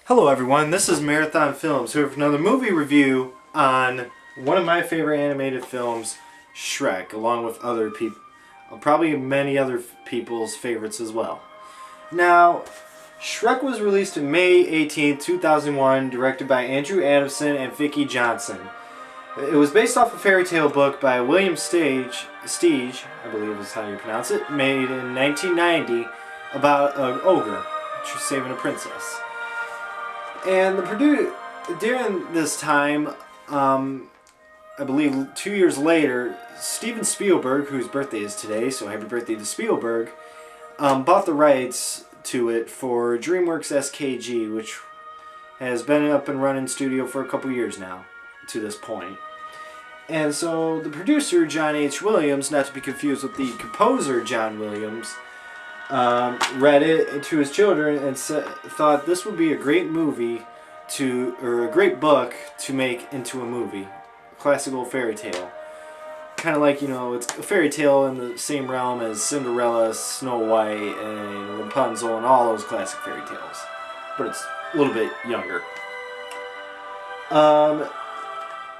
Hello everyone, this is Marathon Films here for another movie review on one of my favorite animated films, Shrek, along with other people, probably many other people's favorites as well. Now, Shrek was released on May 18, 2001, directed by Andrew Adamson and Vicky Jenson. It was based off a fairy tale book by William Steige, I believe is how you pronounce it, made in 1990 about an ogre saving a princess. And during this time, I believe 2 years later, Steven Spielberg, whose birthday is today, so happy birthday to Spielberg, bought the rights to it for DreamWorks SKG, which has been up and running studio for a couple years now, to this point. And so the producer, John H. Williams, not to be confused with the composer, John Williams, read it to his children and thought this would be a great movie or a great book to make into a movie. A classical fairy tale. Kind of like, it's a fairy tale in the same realm as Cinderella, Snow White, and Rapunzel, and all those classic fairy tales. But it's a little bit younger.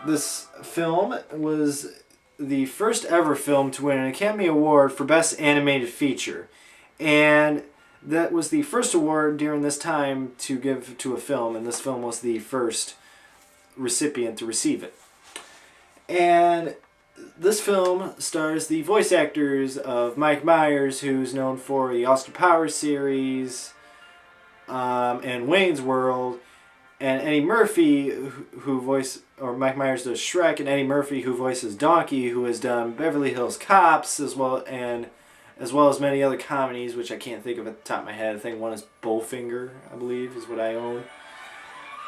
This film was the first ever film to win an Academy Award for Best Animated Feature. And that was the first award during this time to give to a film, and this film was the first recipient to receive it. And this film stars the voice actors of Mike Myers, who's known for the Austin Powers series, and Wayne's World, and Eddie Murphy, Mike Myers does Shrek, and Eddie Murphy, who voices Donkey, who has done Beverly Hills Cops, as well as many other comedies, which I can't think of at the top of my head. I think one is Bowfinger, I believe, is what I own.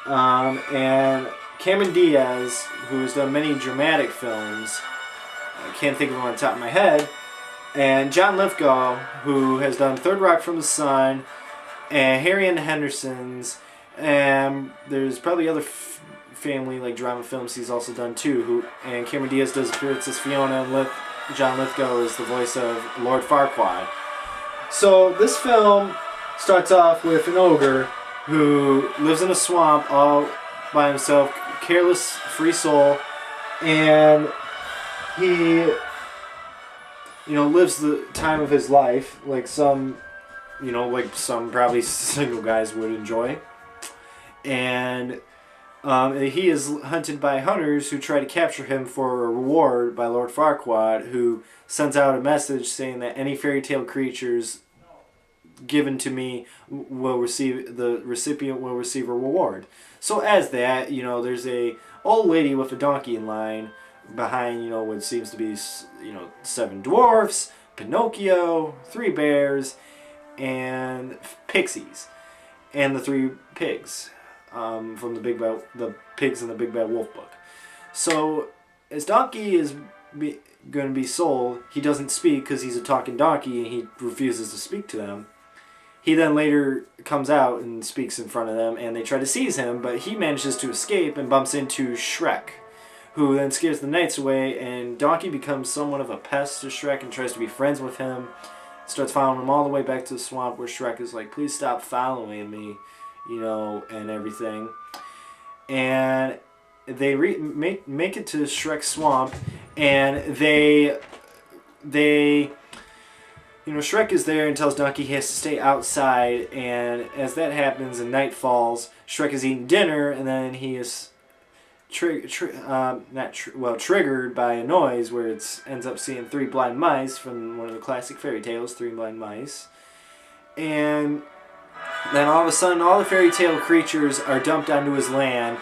And Cameron Diaz, who has done many dramatic films. I can't think of him on the top of my head. And John Lithgow, who has done Third Rock from the Sun, and Harry and the Hendersons, and there's probably other family like drama films he's also done too. And Cameron Diaz does Princess Fiona, and John Lithgow is the voice of Lord Farquaad. So this film starts off with an ogre who lives in a swamp all by himself, careless, free soul, and he lives the time of his life like some probably single guys would enjoy. And he is hunted by hunters who try to capture him for a reward by Lord Farquaad, who sends out a message saying that any fairy tale creatures given to me the recipient will receive a reward. So as that, there's a old lady with a donkey in line behind, what seems to be, 7 dwarfs, Pinocchio, 3 bears, and pixies, and the 3 pigs. From the Pigs in the Big Bad Wolf book. So, as Donkey is going to be sold, he doesn't speak because he's a talking donkey and he refuses to speak to them. He then later comes out and speaks in front of them, and they try to seize him, but he manages to escape and bumps into Shrek, who then scares the knights away, and Donkey becomes somewhat of a pest to Shrek and tries to be friends with him. Starts following him all the way back to the swamp, where Shrek is like, please stop following me, and everything. And they make it to Shrek's swamp, and Shrek is there and tells Donkey he has to stay outside, and as that happens and night falls, Shrek is eating dinner, and then he is triggered by a noise where it ends up seeing 3 blind mice from one of the classic fairy tales, 3 Blind Mice. And then all of a sudden, all the fairy tale creatures are dumped onto his land,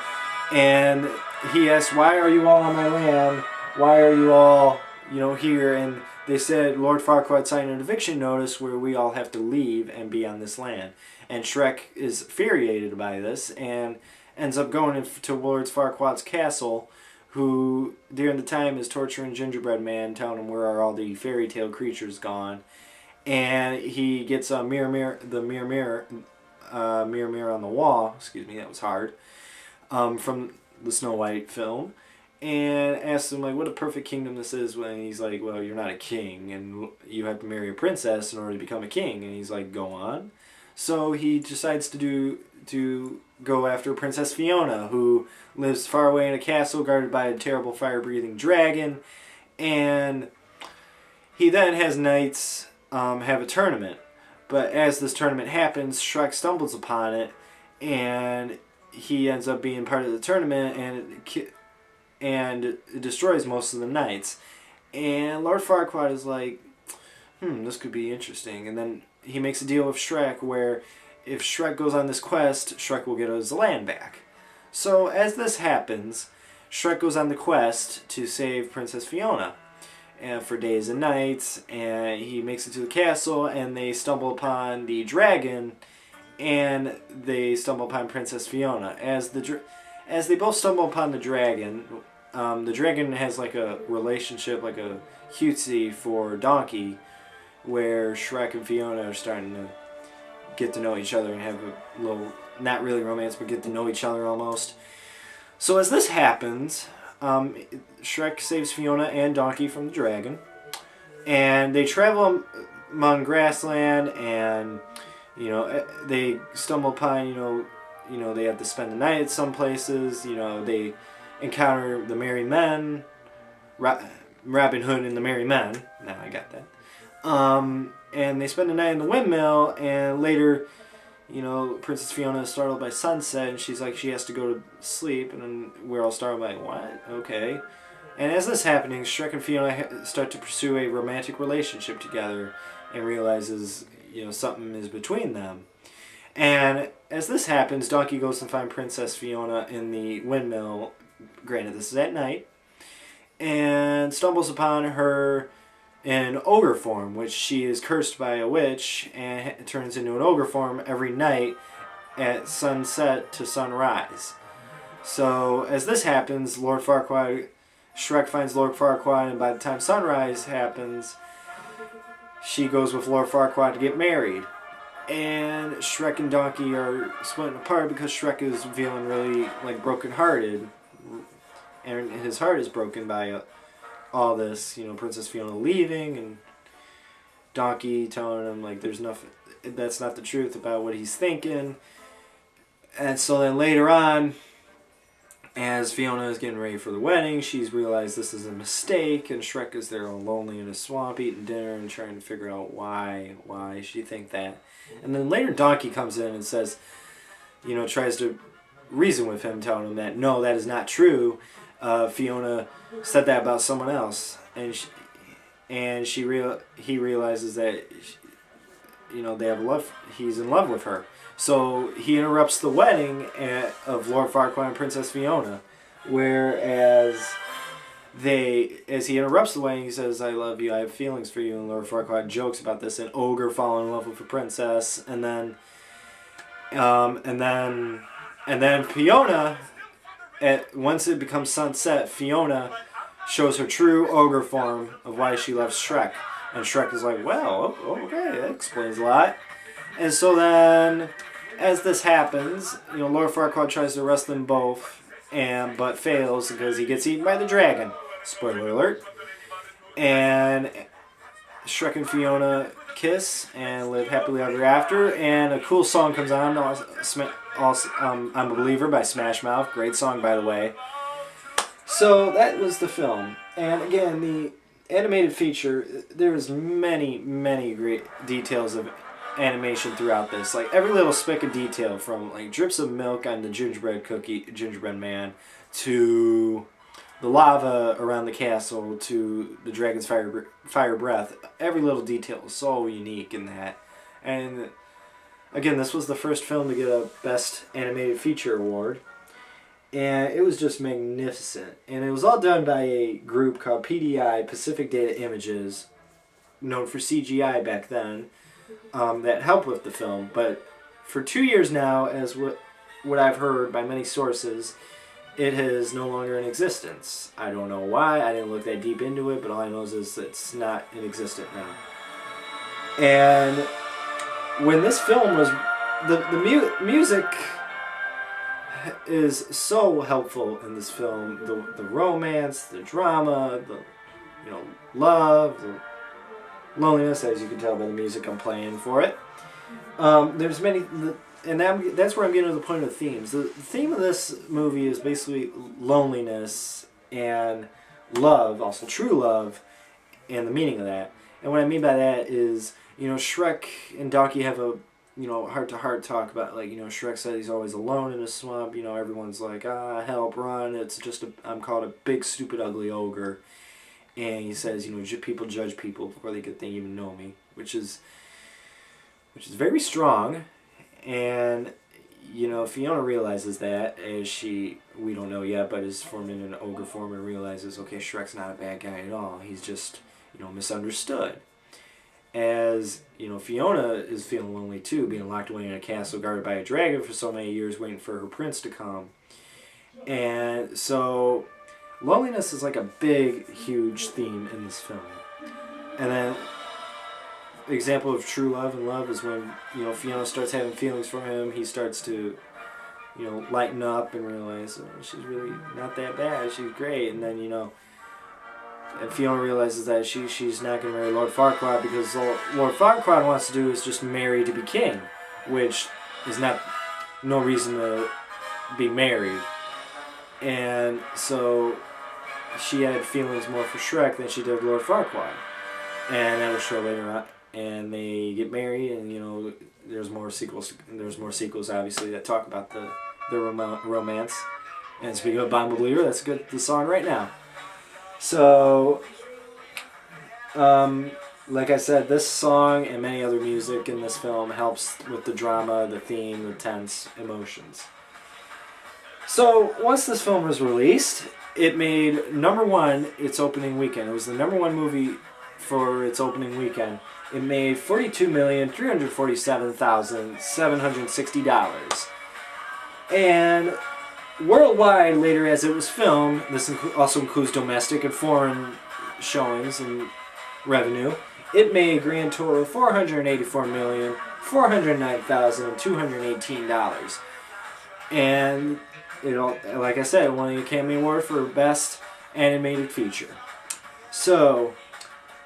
and he asks, why are you all on my land? Why are you all, here? And they said Lord Farquaad signed an eviction notice where we all have to leave and be on this land. And Shrek is infuriated by this and ends up going to Lord Farquaad's castle, who during the time is torturing Gingerbread Man, telling him where are all the fairy tale creatures gone. And he gets a mirror on the wall. Excuse me, that was hard. From the Snow White film, and asks him what a perfect kingdom this is. When he's like, well, you're not a king, and you have to marry a princess in order to become a king. And he's like, go on. So he decides to to go after Princess Fiona, who lives far away in a castle guarded by a terrible fire-breathing dragon. And he then has knights have a tournament. But as this tournament happens, Shrek stumbles upon it, and he ends up being part of the tournament, and it destroys most of the knights. And Lord Farquaad is like, this could be interesting. And then he makes a deal with Shrek where if Shrek goes on this quest, Shrek will get his land back. So as this happens, Shrek goes on the quest to save Princess Fiona, and for days and nights, and he makes it to the castle, and they stumble upon the dragon, and they stumble upon Princess Fiona. As they both stumble upon the dragon has like a relationship, like a cutesy for Donkey, where Shrek and Fiona are starting to get to know each other and have a little, not really romance, but get to know each other almost. So as this happens, Shrek saves Fiona and Donkey from the dragon, and they travel among grassland, and they stumble upon they have to spend the night at some places. They encounter the Merry Men, Robin Hood and the Merry Men. Now I got that. And they spend the night in the windmill, and later, Princess Fiona is startled by sunset, and she's like, she has to go to sleep, and then we're all startled by, what? Okay. And as this is happening, Shrek and Fiona start to pursue a romantic relationship together, and realizes, something is between them. And as this happens, Donkey goes to find Princess Fiona in the windmill, granted this is at night, and stumbles upon her in ogre form, which she is cursed by a witch, and turns into an ogre form every night at sunset to sunrise. So as this happens, Shrek finds Lord Farquaad, and by the time sunrise happens, she goes with Lord Farquaad to get married. And Shrek and Donkey are splitting apart because Shrek is feeling really brokenhearted, and his heart is broken by all this, Princess Fiona leaving, and Donkey telling him there's nothing, that's not the truth about what he's thinking. And so then later on, as Fiona is getting ready for the wedding, she's realized this is a mistake, and Shrek is there all lonely in a swamp eating dinner and trying to figure out why she think that. And then later Donkey comes in and says, tries to reason with him, telling him that no, that is not true. Fiona said that about someone else, and he realizes that they have love. He's in love with her. So he interrupts the wedding of Lord Farquaad and Princess Fiona, whereas as he interrupts the wedding, he says, "I love you. I have feelings for you." And Lord Farquaad jokes about this, an ogre falling in love with a princess, and then Fiona. Once it becomes sunset, Fiona shows her true ogre form of why she loves Shrek. And Shrek is like, well, okay, that explains a lot. And so then, as this happens, Lord Farquaad tries to arrest them both, but fails because he gets eaten by the dragon. Spoiler alert. And Shrek and Fiona kiss and live happily ever after. And a cool song comes on, I'm a Believer by Smash Mouth. Great song, by the way. So that was the film. And again, the animated feature, there's many, many great details of animation throughout this. Every little speck of detail, from drips of milk on the gingerbread man, to the lava around the castle, to the dragon's fire breath. Every little detail is so unique in that. And again, this was the first film to get a Best Animated Feature award. And it was just magnificent. And it was all done by a group called PDI, Pacific Data Images, known for CGI back then, that helped with the film. But for 2 years now, as what I've heard by many sources, it is no longer in existence. I don't know why. I didn't look that deep into it, but all I know is it's not in existence now. And when this film was, the music is so helpful in this film. The romance, the drama, the love, the loneliness, as you can tell by the music I'm playing for it. and that's where I'm getting to the point of the themes. The theme of this movie is basically loneliness and love, also true love, and the meaning of that. And what I mean by that is, Shrek and Donkey have a, heart-to-heart talk about, like, Shrek said he's always alone in a swamp. Everyone's like, help, run. It's just I'm called a big, stupid, ugly ogre. And he says, people judge people before they even know me, which is very strong. And, Fiona realizes that as we don't know yet, but is formed in an ogre form and realizes, okay, Shrek's not a bad guy at all. He's just, misunderstood. As, Fiona is feeling lonely too, being locked away in a castle guarded by a dragon for so many years, waiting for her prince to come. And so, loneliness is like a big, huge theme in this film. And then, example of true love and love is when, Fiona starts having feelings for him. He starts to, lighten up and realize, oh, she's really not that bad. She's great. And then, and Fiona realizes that she's not going to marry Lord Farquaad because all Lord Farquaad wants to do is just marry to be king, which is no reason to be married. And so she had feelings more for Shrek than she did Lord Farquaad. And that'll show later on. And they get married, and there's more sequels. There's more sequels, obviously, that talk about the romance. And speaking of Bon Believer, that's the song right now. So, like I said, this song and many other music in this film helps with the drama, the theme, the tense emotions. So, once this film was released, it made #1 its opening weekend. It was the #1 movie for its opening weekend. It made $42,347,760. And worldwide, later as it was filmed, this also includes domestic and foreign showings and revenue, it made a grand total of $484,409,218. And, like I said, it won the Academy Award for Best Animated Feature. So,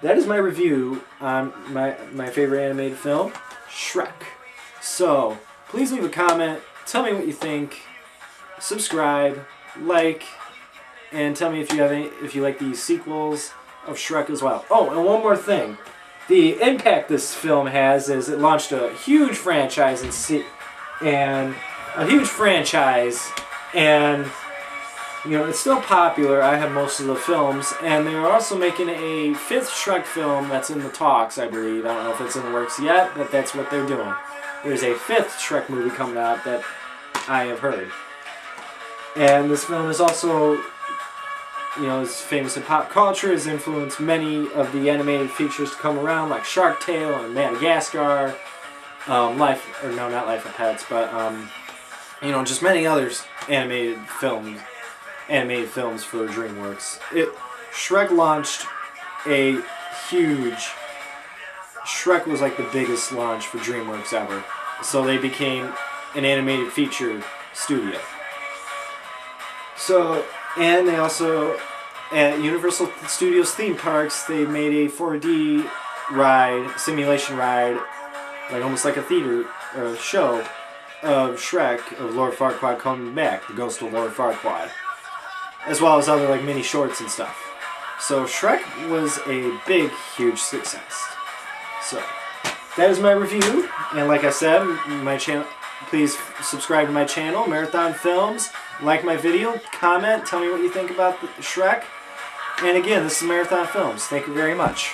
that is my review on my favorite animated film, Shrek. So, please leave a comment, tell me what you think, subscribe, like, and tell me if you like the sequels of Shrek as well. Oh, and one more thing. The impact this film has is it launched a huge franchise and it's still popular. I have most of the films, and they're also making a 5th Shrek film that's in the talks, I believe. I don't know if it's in the works yet, but that's what they're doing. There's a 5th Shrek movie coming out that I have heard. And this film is also, is famous in pop culture, has influenced many of the animated features to come around, like Shark Tale and Madagascar, not Life of Pets, but, just many others animated films for DreamWorks. Shrek launched a huge... Shrek was like the biggest launch for DreamWorks ever. So they became an animated feature studio. So, and they also, at Universal Studios theme parks, they made a 4D simulation ride, like almost like a theater show of Shrek, of Lord Farquaad coming back, the ghost of Lord Farquaad, as well as other like mini shorts and stuff. So Shrek was a big, huge success. So that is my review, and like I said, my channel. Please subscribe to my channel, Marathon Films. Like my video, comment, tell me what you think about Shrek. And again, this is Marathon Films. Thank you very much.